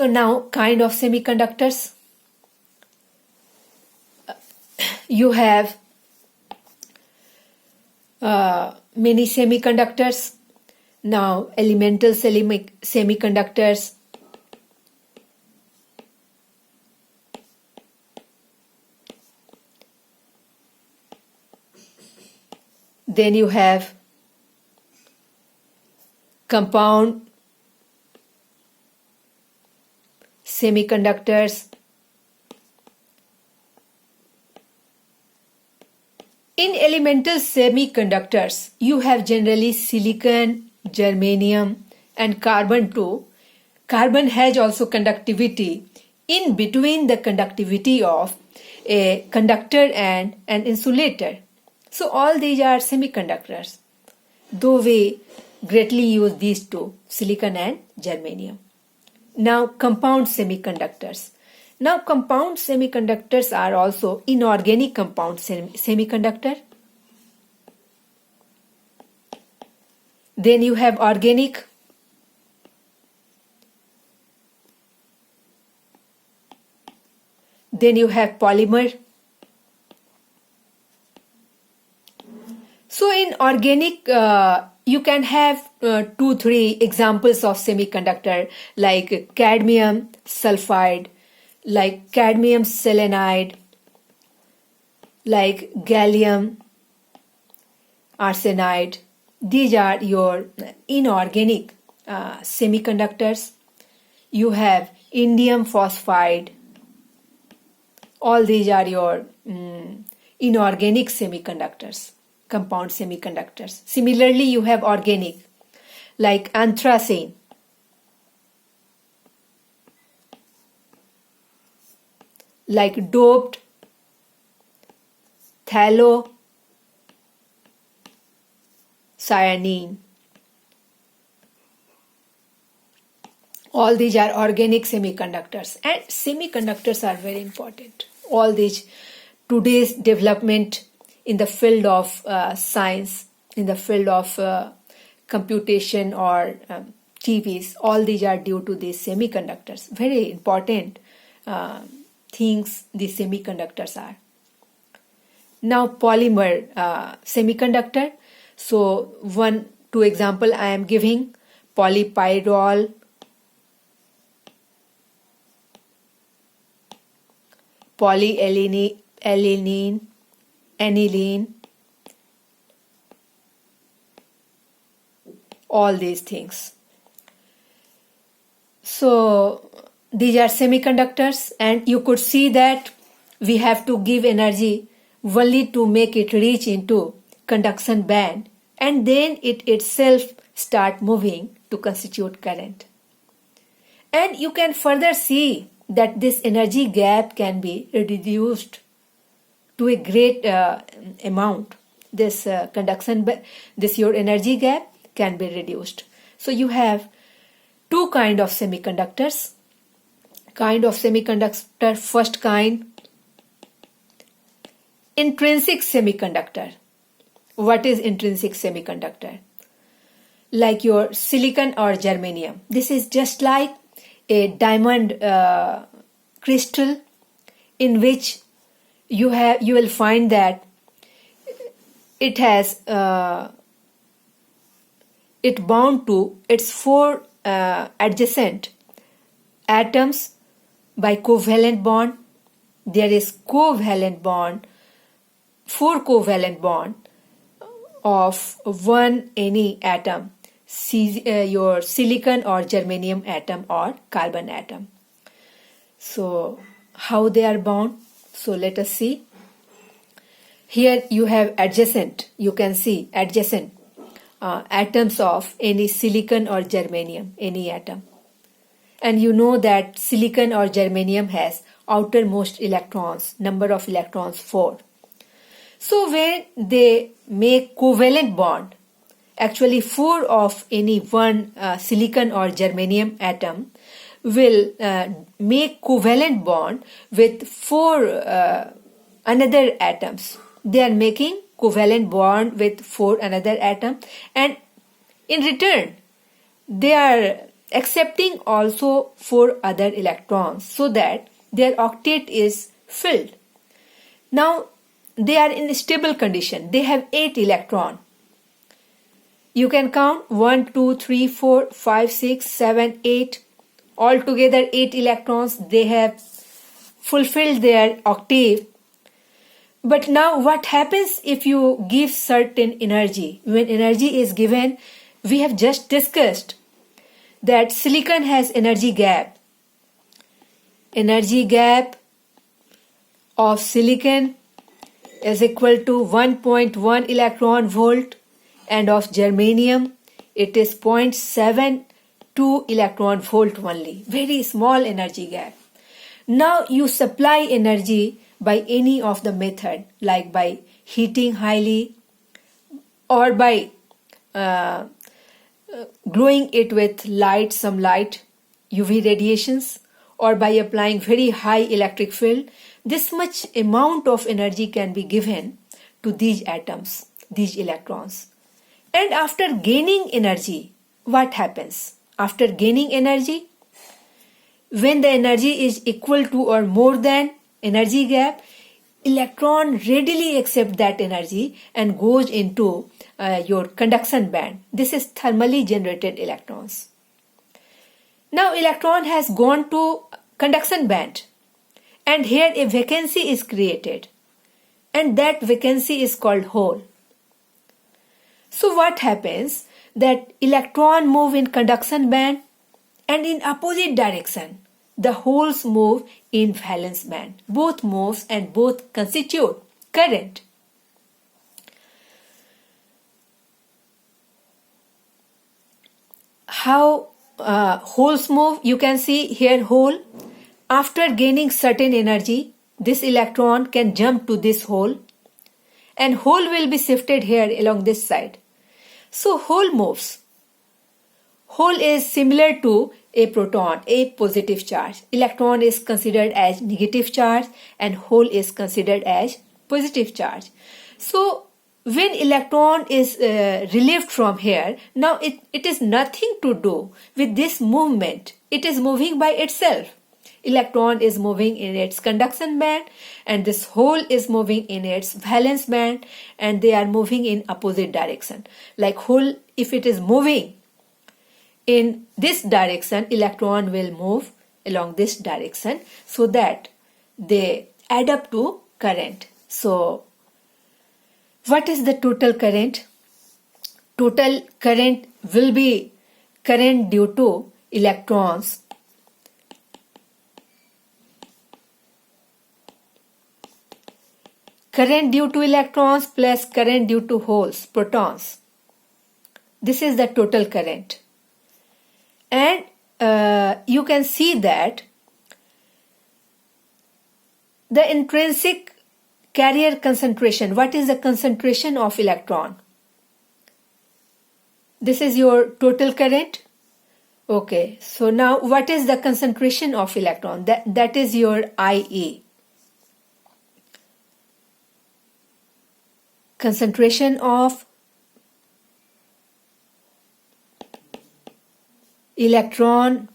So now kind of semiconductors. You have many semiconductors. Now elemental semiconductors. Then you have compound semiconductors. In elemental semiconductors, you have generally silicon, germanium, and carbon too. Carbon has also conductivity in between the conductivity of a conductor and an insulator. So all these are semiconductors, though we greatly use these two, silicon and germanium. Now compound semiconductors. Now compound semiconductors are also inorganic compound semiconductor. Then you have organic. Then you have polymer. So in organic, you can have 2-3 examples of semiconductor like cadmium sulfide, like cadmium selenide, like gallium arsenide. These are your inorganic semiconductors. You have indium phosphide. All these are your inorganic semiconductors, compound semiconductors. Similarly, you have organic, like anthracene, like doped cyanine. All these are organic semiconductors, and semiconductors are very important. All these today's development in the field of science, in the field of computation or TVs, all these are due to these semiconductors. Very important things these semiconductors are. Now polymer semiconductor. So 1-2 example I am giving: polypyrrole, polyethylene, aniline, all these things. So these are semiconductors, and you could see that we have to give energy only to make it reach into conduction band, and then it itself start moving to constitute current. And you can further see that this energy gap can be reduced to a great amount. This your energy gap can be reduced. So you have two kind of semiconductors. Kind of semiconductor, first kind, intrinsic semiconductor. What is intrinsic semiconductor? Like your silicon or germanium. This is just like a diamond crystal, in which you will find that it has it bound to its 4 adjacent atoms by covalent bond. There is covalent bond, 4 covalent bond of one any atom, your silicon or germanium atom or carbon atom. So how they are bound? So let us see. Here you have adjacent, you can see adjacent atoms of any silicon or germanium, any atom. And you know that silicon or germanium has outermost electrons, number of electrons 4. So when they make covalent bond, actually 4 of any one silicon or germanium atom will make covalent bond with 4 another atoms. They are making covalent bond with 4 another atom, and in return they are accepting also 4 other electrons so that their octet is filled. Now they are in stable condition. They have 8 electrons. You can count 1, 2, 3, 4, 5, 6, 7, 8. Altogether 8 electrons. They have fulfilled their octave. But now what happens if you give certain energy? When energy is given, we have just discussed that silicon has energy gap. Energy gap of silicon is equal to 1.1 electron volt, and of germanium it is 0.72 electron volt only. Very small energy gap. Now you supply energy by any of the method, like by heating highly or by glowing it with light, some light, UV radiations, or by applying very high electric field. This much amount of energy can be given to these atoms, these electrons. And after gaining energy, what happens? After gaining energy, when the energy is equal to or more than energy gap, electron readily accept that energy and goes into your conduction band. This is thermally generated electrons. Now electron has gone to conduction band, and here a vacancy is created, and that vacancy is called hole. So what happens? That electron move in conduction band, and in opposite direction the holes move in valence band. Both moves and both constitute current. How holes move? You can see here hole. After gaining certain energy, this electron can jump to this hole, and hole will be shifted here along this side. So hole moves. Hole is similar to a proton, a positive charge. Electron is considered as negative charge and hole is considered as positive charge. So when electron is relieved from here, now it is nothing to do with this movement. It is moving by itself. Electron is moving in its conduction band and this hole is moving in its valence band, and they are moving in opposite direction. Like hole, if it is moving in this direction, electron will move along this direction, so that they add up to current. So what is the total current? Total current will be current due to electrons plus current due to holes, protons. This is the total current. And you can see that the intrinsic carrier concentration, what is the concentration of electron? This is your total current. Okay, so now what is the concentration of electron? That is your IE. Concentration of electron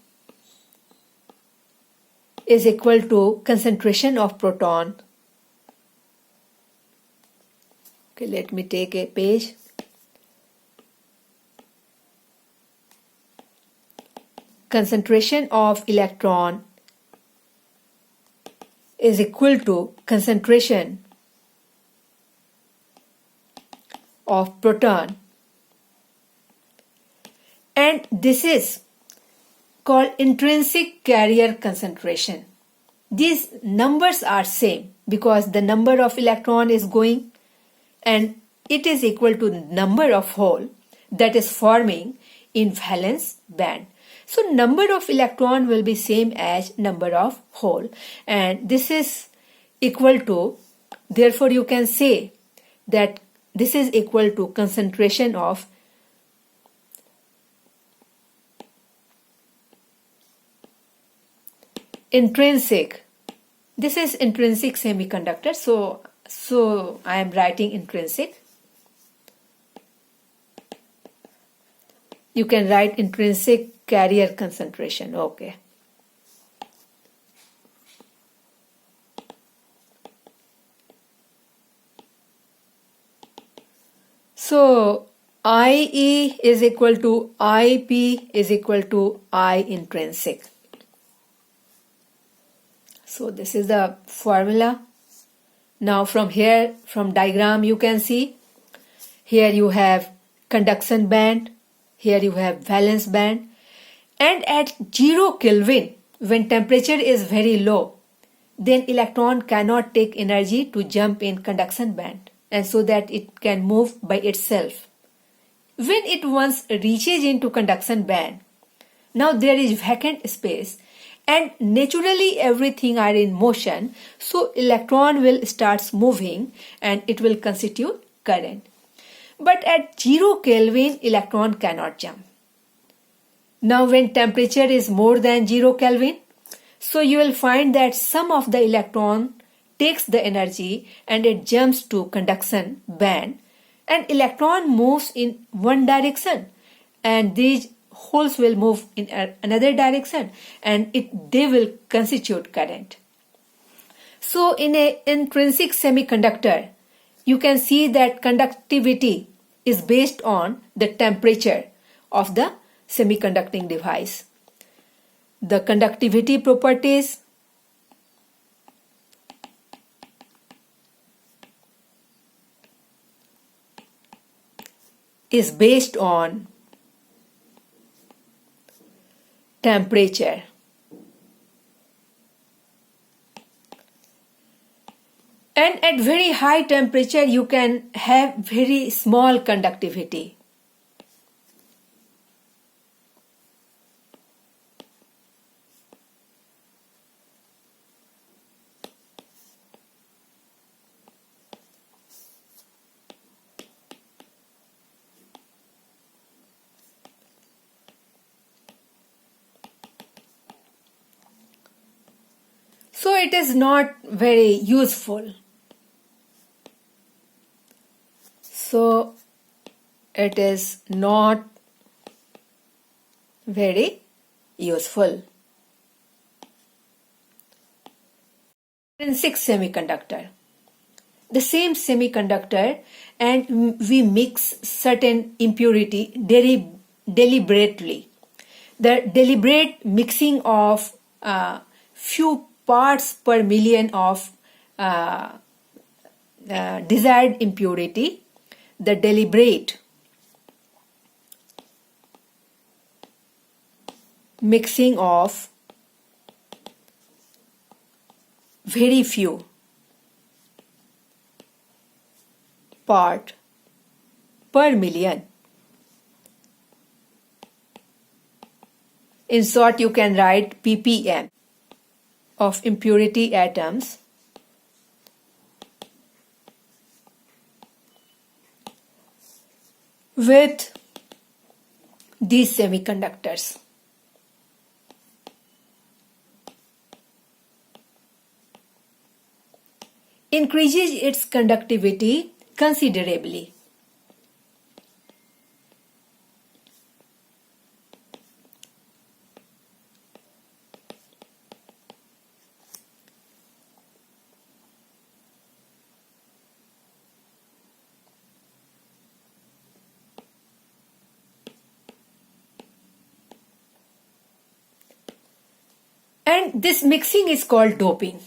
is equal to concentration of proton. Okay, let me take a page. Concentration of electron is equal to concentration of proton, and this is called intrinsic carrier concentration. These numbers are same because the number of electron is going and it is equal to number of hole that is forming in valence band. So number of electron will be same as number of hole, and this is equal to, therefore you can say that this is equal to concentration of intrinsic. This is intrinsic semiconductor, so I am writing intrinsic. you can write intrinsic carrier concentration. Okay. So IE is equal to IP is equal to I intrinsic. So this is the formula. Now from here, from diagram you can see, here you have conduction band, here you have valence band, and at 0 Kelvin, when temperature is very low, then electron cannot take energy to jump in conduction band, and so that it can move by itself. When it once reaches into conduction band, now there is vacant space and naturally everything are in motion, so electron will start moving and it will constitute current. But at 0 Kelvin, electron cannot jump. Now when temperature is more than 0 Kelvin, so you will find that some of the electron takes the energy and it jumps to conduction band, and electron moves in one direction and these holes will move in another direction and they will constitute current. So in an intrinsic semiconductor, you can see that conductivity is based on the temperature of the semiconducting device. The conductivity properties is based on temperature. And at very high temperature, you can have very small conductivity. So it is not very useful. So it is not very useful. Intrinsic semiconductor. The same semiconductor, and we mix certain impurity deliberately. The deliberate mixing of few parts per million of desired impurity, the deliberate mixing of very few part per million. In short, you can write ppm of impurity atoms with these semiconductors. Increases its conductivity considerably. And this mixing is called doping.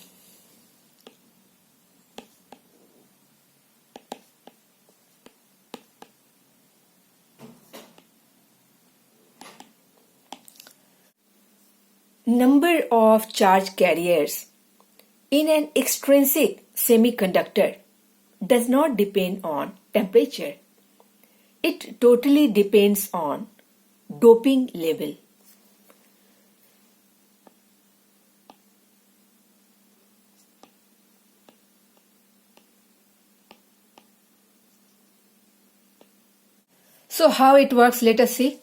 Number of charge carriers in an extrinsic semiconductor does not depend on temperature. It totally depends on doping level. So how it works, let us see.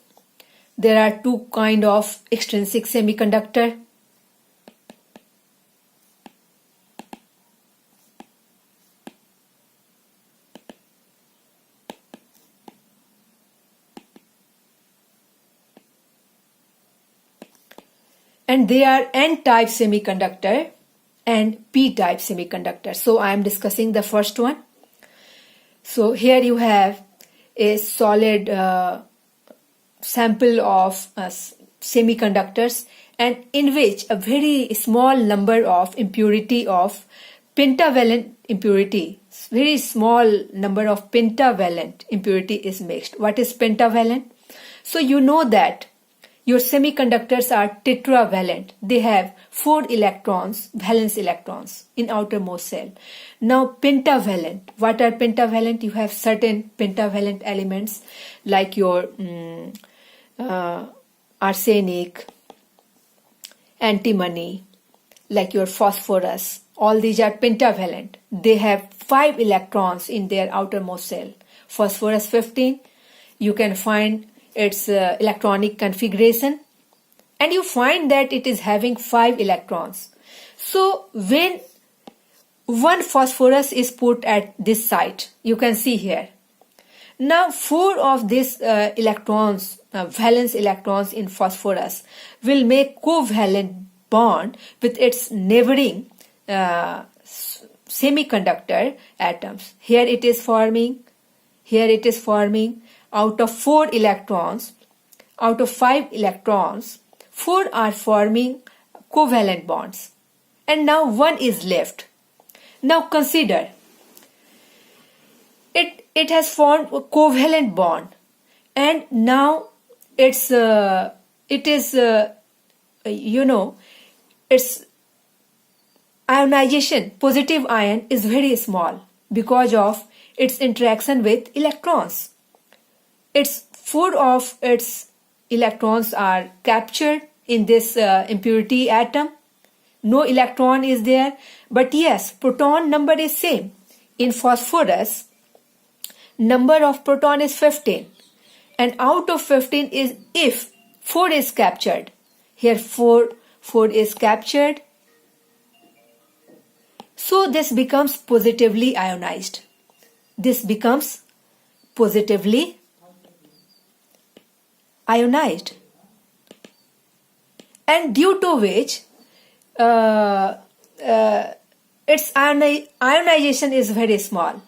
There are two kinds of extrinsic semiconductor. and they are N-type semiconductor and P-type semiconductor. So I am discussing the first one. So here you have a solid sample of semiconductors, and in which a very small number of impurity of pentavalent impurity, very small number of pentavalent impurity is mixed. What is pentavalent? So you know that your semiconductors are tetravalent. They have 4 electrons, valence electrons in outermost cell. Now pentavalent. What are pentavalent? You have certain pentavalent elements like your arsenic, antimony, like your phosphorus. All these are pentavalent. They have 5 electrons in their outermost cell. Phosphorus 15. You can find its electronic configuration, and you find that it is having 5 electrons. So when one phosphorus is put at this site, you can see here. Now 4 of these electrons, valence electrons in phosphorus, will make covalent bond with its neighboring semiconductor atoms. Here it is forming, here it is forming. Out of 4 electrons, out of 5 electrons, 4 are forming covalent bonds. And now 1 is left. Now consider, it has formed a covalent bond, and now its ionization, positive ion, is very small because of its interaction with electrons. 4 of its electrons are captured in this impurity atom. No electron is there, but yes, proton number is same. In phosphorus, number of proton is 15, and out of 15 is, if 4 is captured, here 4 is captured, so this becomes positively ionized. This becomes positively ionized, and due to which its ionization is very small.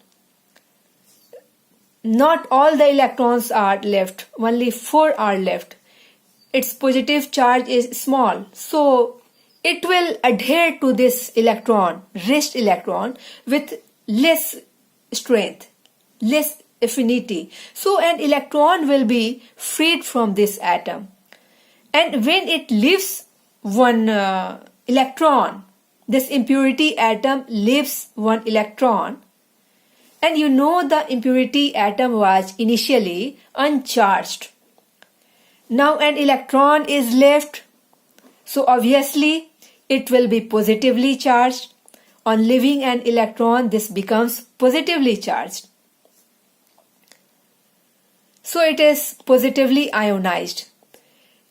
Not all the electrons are left, only 4 are left. Its positive charge is small, so it will adhere to this electron, rest electron, with less strength, less affinity. So an electron will be freed from this atom, and when it leaves one electron, this impurity atom leaves one electron, and you know the impurity atom was initially uncharged. Now an electron is left, so obviously it will be positively charged. On leaving an electron, this becomes positively charged. So it is positively ionized,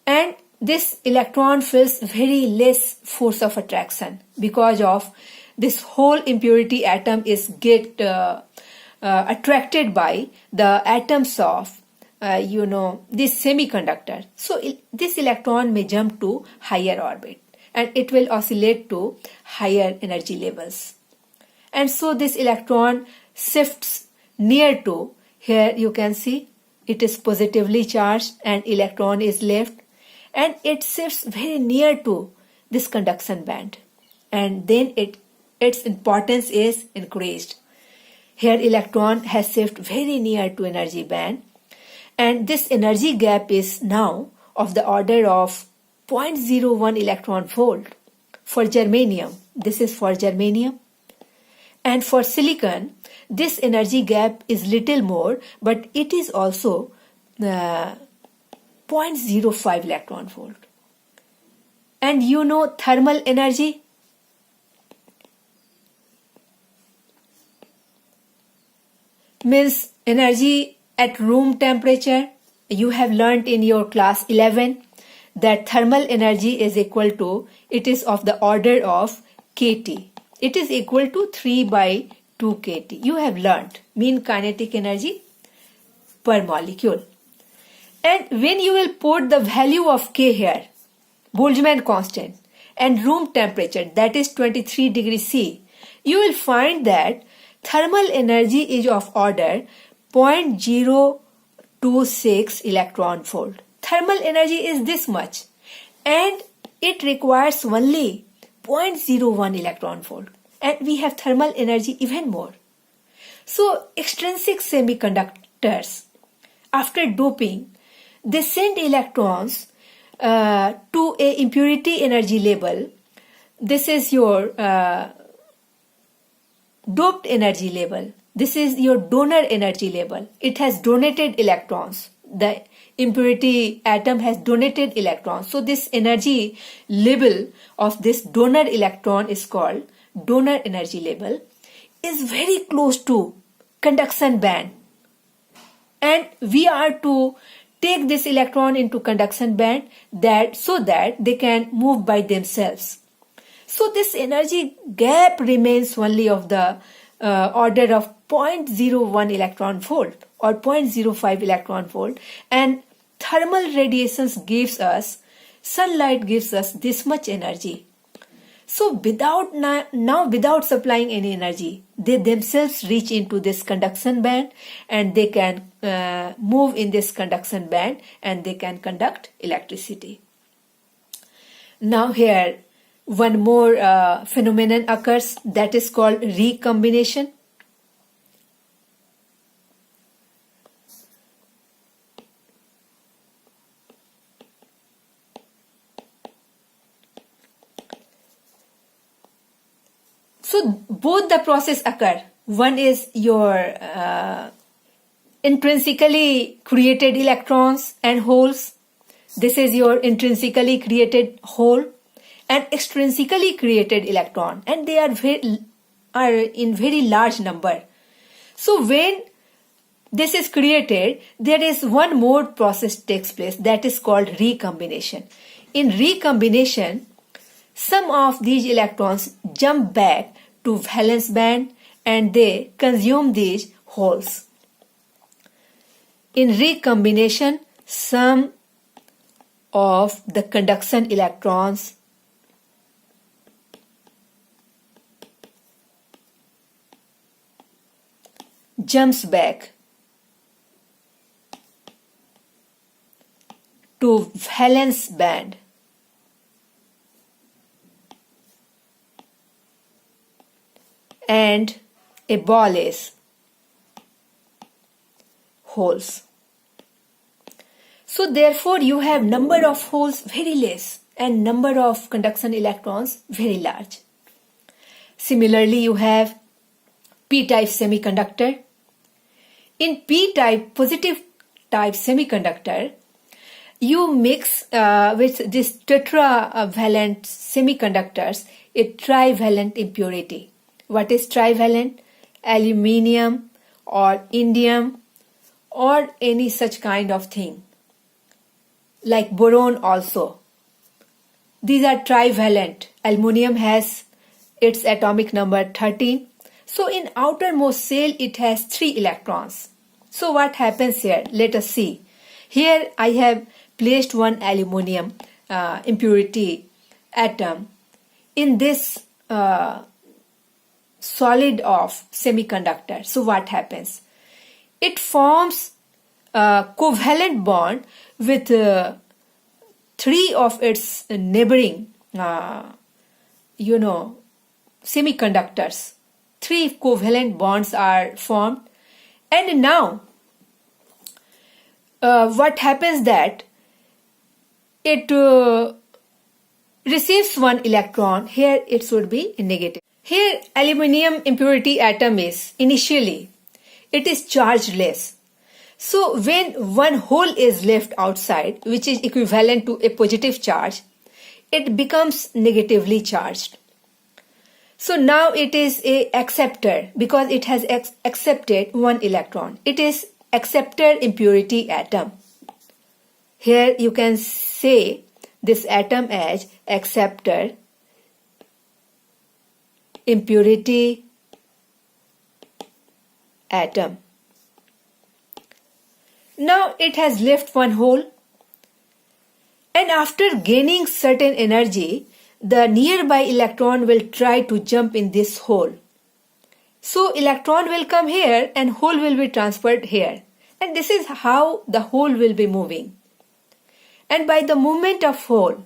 and this electron feels very less force of attraction because of this whole impurity atom is get attracted by the atoms of this semiconductor. So this electron may jump to higher orbit, and it will oscillate to higher energy levels, and so this electron shifts near to, here you can see it is positively charged and electron is left, and it shifts very near to this conduction band, and then its importance is increased. Here electron has shifted very near to energy band, and this energy gap is now of the order of 0.01 electron volt for germanium. This is for germanium. And for silicon, this energy gap is little more, but it is also 0.05 electron volt. And you know thermal energy? Means energy at room temperature. You have learnt in your class 11 that thermal energy is equal to, it is of the order of kT. It is equal to 3 by 2 kT. You have learnt mean kinetic energy per molecule. And when you will put the value of K here, Boltzmann constant, and room temperature, that is 23 degrees C, you will find that thermal energy is of order 0.026 electron volt. Thermal energy is this much, and it requires only 0.01 electron volt, and we have thermal energy even more. So extrinsic semiconductors, after doping, they send electrons to a impurity energy level. This is your doped energy level. This is your donor energy level. It has donated electrons. The impurity atom has donated electrons. So this energy level of this donor electron is called donor energy level, is very close to conduction band. And we are to take this electron into conduction band so that they can move by themselves. So this energy gap remains only of the order of 0.01 electron volt or 0.05 electron volt, and thermal radiations gives us, sunlight gives us this much energy. So without supplying any energy, they themselves reach into this conduction band, and they can move in this conduction band, and they can conduct electricity. Now here one more phenomenon occurs, that is called recombination. So both the process occur. One is your intrinsically created electrons and holes. This is your intrinsically created hole, and extrinsically created electron, and they are in very large number. So when this is created, there is one more process takes place, that is called recombination. In recombination, some of these electrons jump back to valence band, and they consume these holes. In recombination, some of the conduction electrons jumps back to valence band, and abolish holes. So therefore you have number of holes very less and number of conduction electrons very large. Similarly, you have p-type semiconductor. In p-type, positive type semiconductor, you mix with this tetravalent semiconductors a trivalent impurity. What is trivalent? Aluminium or indium or any such kind of thing, like boron also. These are trivalent. Aluminium has its atomic number 13. So in outermost shell it has 3 electrons. So what happens here? Let us see. Here I have placed one aluminium impurity atom in this solid of semiconductor. So what happens? It forms a covalent bond with 3 of its neighboring semiconductors. 3 covalent bonds are formed, and now what happens that it receives 1 electron. Here it should be negative. Here aluminium impurity atom is initially it is chargeless. So when one hole is left outside, which is equivalent to a positive charge, it becomes negatively charged. So now it is a acceptor because it has accepted 1 electron. It is acceptor impurity atom. Here you can say this atom as acceptor impurity atom. Now it has left 1 hole, And after gaining certain energy, the nearby electron will try to jump in this hole. So electron will come here and hole will be transferred here. And this is how the hole will be moving. And by the movement of hole,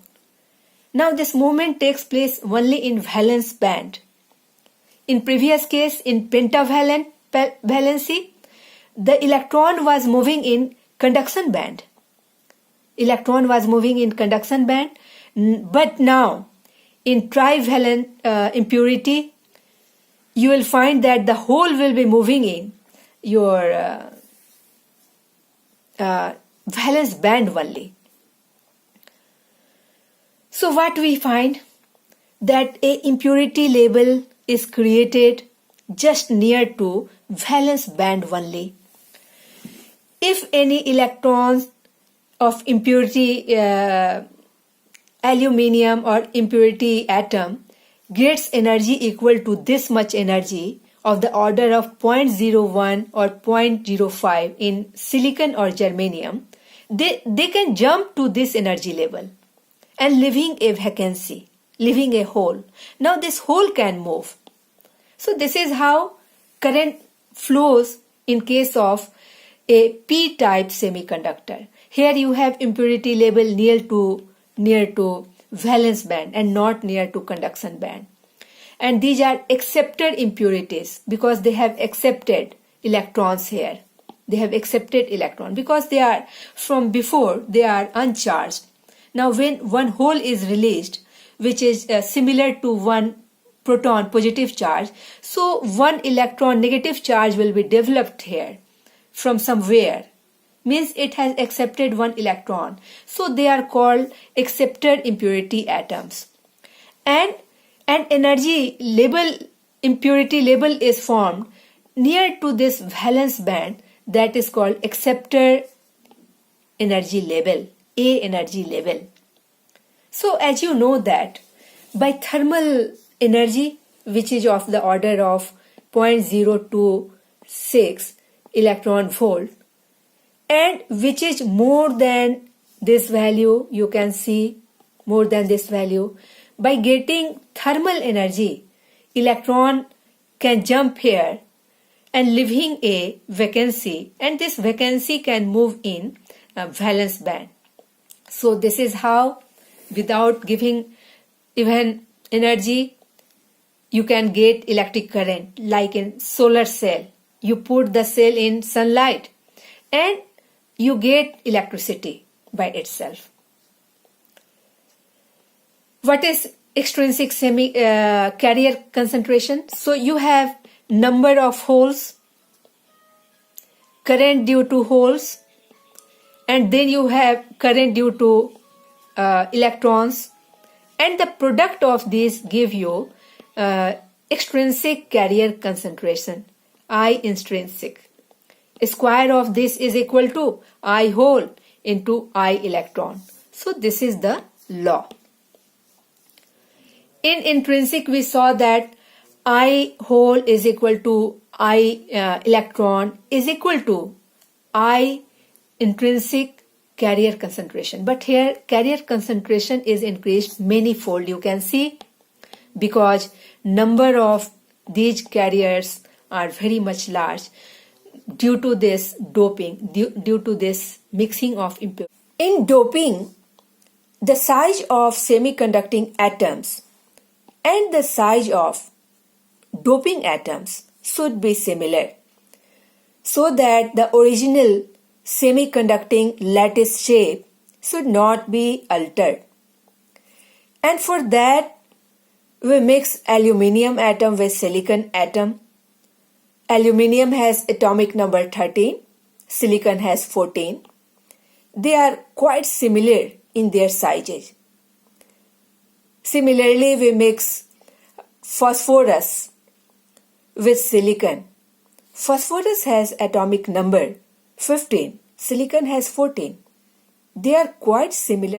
now this movement takes place only in valence band. In previous case, in pentavalent valency, the electron was moving in conduction band. Electron was moving in conduction band, but now in trivalent impurity, you will find that the hole will be moving in your valence band only. So what we find, that a impurity label is created just near to valence band only. If any electrons of impurity aluminum or impurity atom gets energy equal to this much energy of the order of 0.01 or 0.05 in silicon or germanium, they can jump to this energy level and leaving a vacancy, leaving a hole. Now this hole can move. So this is how current flows in case of a p-type semiconductor. Here you have impurity level near to valence band and not near to conduction band. And these are accepted impurities because they have accepted electrons here. They have accepted electron because they are from before they are uncharged. Now when one hole is released, which is similar to one proton positive charge, so one electron negative charge will be developed here from somewhere, means it has accepted one electron. So they are called accepted impurity atoms. And an energy label, impurity label is formed near to this valence band, that is called acceptor energy label, A energy label. So as you know that by thermal energy, which is of the order of 0.026 electron volt, and which is more than this value, you can see more than this value, by getting thermal energy, electron can jump here and leaving a vacancy, and this vacancy can move in a valence band. So this is how, without giving even energy, you can get electric current. Like in solar cell, you put the cell in sunlight and you get electricity by itself. What is extrinsic carrier concentration? So you have number of holes, current due to holes, and then you have current due to electrons, and the product of these give you extrinsic carrier concentration, I intrinsic. Square of this is equal to I hole into I electron. So this is the law. In intrinsic, we saw that I hole is equal to I electron is equal to I intrinsic carrier concentration. But here carrier concentration is increased manyfold, you can see, because number of these carriers are very much large due to this doping, due to this mixing of impurities. In doping, the size of semiconducting atoms and the size of doping atoms should be similar, so that the original semiconducting lattice shape should not be altered. And for that, we mix aluminium atom with silicon atom. Aluminium has atomic number 13, silicon has 14. They are quite similar in their sizes. Similarly, we mix phosphorus with silicon. Phosphorus has atomic number 15, silicon has 14. They are quite similar.